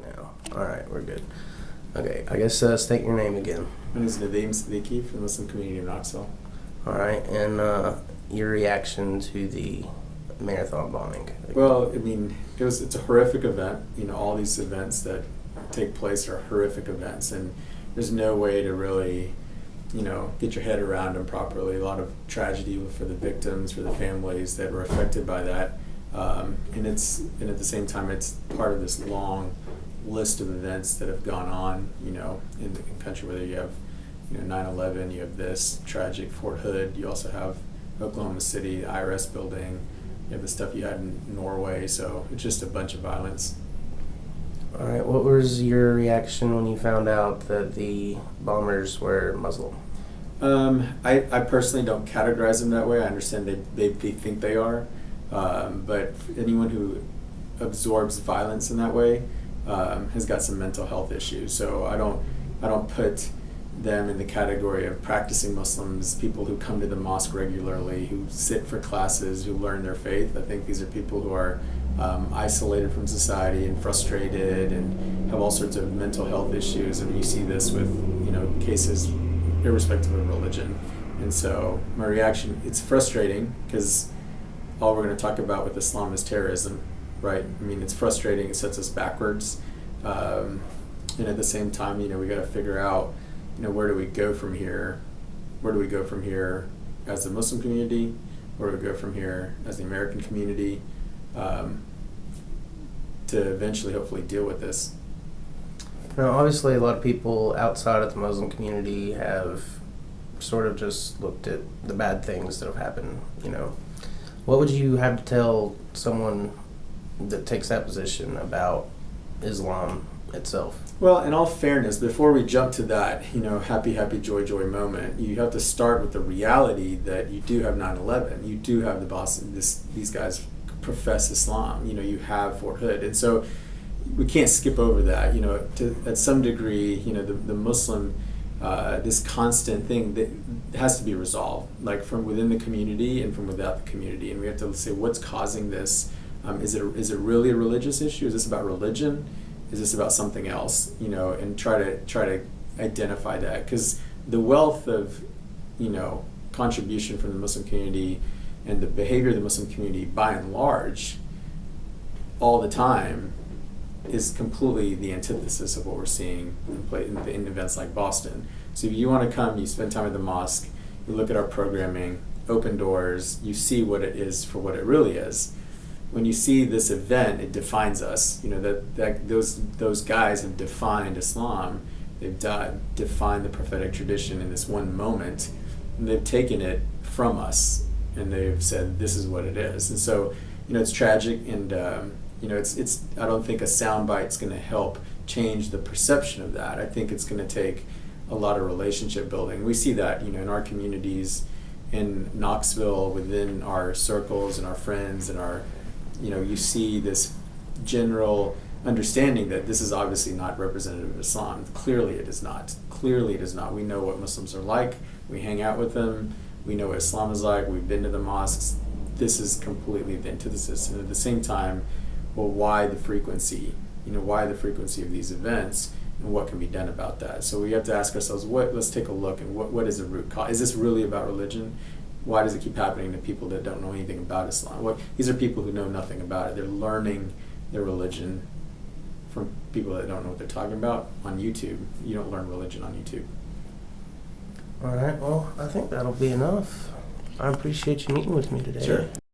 now. All right, we're good. Okay, I guess state your name again. My name is Nadim Siddiqi from the Muslim community of Knoxville. All right, and your reaction to the marathon bombing? Well, I mean, it's a horrific event. You know, all these events that take place are horrific events, and there's no way to really, get your head around them properly. A lot of tragedy for the victims, for the families that were affected by that, and at the same time, it's part of this long list of events that have gone on. In the country, whether you have 9/11, you have this tragic Fort Hood, you also have Oklahoma City, the IRS building, you have the stuff you had in Norway, so it's just a bunch of violence. All right, what was your reaction when you found out that the bombers were Muslim? I personally don't categorize them that way. I understand they think they are, but anyone who absorbs violence in that way has got some mental health issues. So I don't put them in the category of practicing Muslims, people who come to the mosque regularly, who sit for classes, who learn their faith. I think these are people who are isolated from society and frustrated and have all sorts of mental health issues. And you see this with cases irrespective of religion. And so my reaction, it's frustrating because all we're going to talk about with Islam is terrorism, right? I mean, it's frustrating. It sets us backwards. And at the same time, we got to figure out where do we go from here? Where do we go from here as the Muslim community? Where do we go from here as the American community to eventually, hopefully, deal with this? Now, obviously, a lot of people outside of the Muslim community have sort of just looked at the bad things that have happened, What would you have to tell someone that takes that position about Islam itself? Well, in all fairness, before we jump to that, happy, joy moment, you have to start with the reality that you do have 9/11. You do have the Boston, these guys profess Islam. You have Fort Hood. And so we can't skip over that. At some degree, the Muslim, this constant thing that has to be resolved, like from within the community and from without the community. And we have to say, what's causing this? Is it really a religious issue? Is this about religion? Is this about something else? And try to identify that, because the wealth of contribution from the Muslim community and the behavior of the Muslim community, by and large, all the time, is completely the antithesis of what we're seeing in events like Boston. So if you want to come, you spend time at the mosque, you look at our programming, open doors, you see what it is for what it really is. When you see this event, it defines us. That those guys have defined Islam. They've defined the prophetic tradition in this one moment, and they've taken it from us, and they've said this is what it is. And so, it's tragic, and it's. I don't think a soundbite is going to help change the perception of that. I think it's going to take a lot of relationship building. We see that, in our communities, in Knoxville, within our circles and our friends and our. You see this general understanding that this is obviously not representative of Islam. Clearly it is not. Clearly it is not. We know what Muslims are like. We hang out with them. We know what Islam is like. We've been to the mosques. This is completely the antithesis. And at the same time, well, why the frequency? Why the frequency of these events, and what can be done about that? So we have to ask ourselves, let's take a look, and what is the root cause? Is this really about religion? Why does it keep happening to people that don't know anything about Islam? These are people who know nothing about it. They're learning their religion from people that don't know what they're talking about on YouTube. You don't learn religion on YouTube. All right, well, I think that'll be enough. I appreciate you meeting with me today. Sure.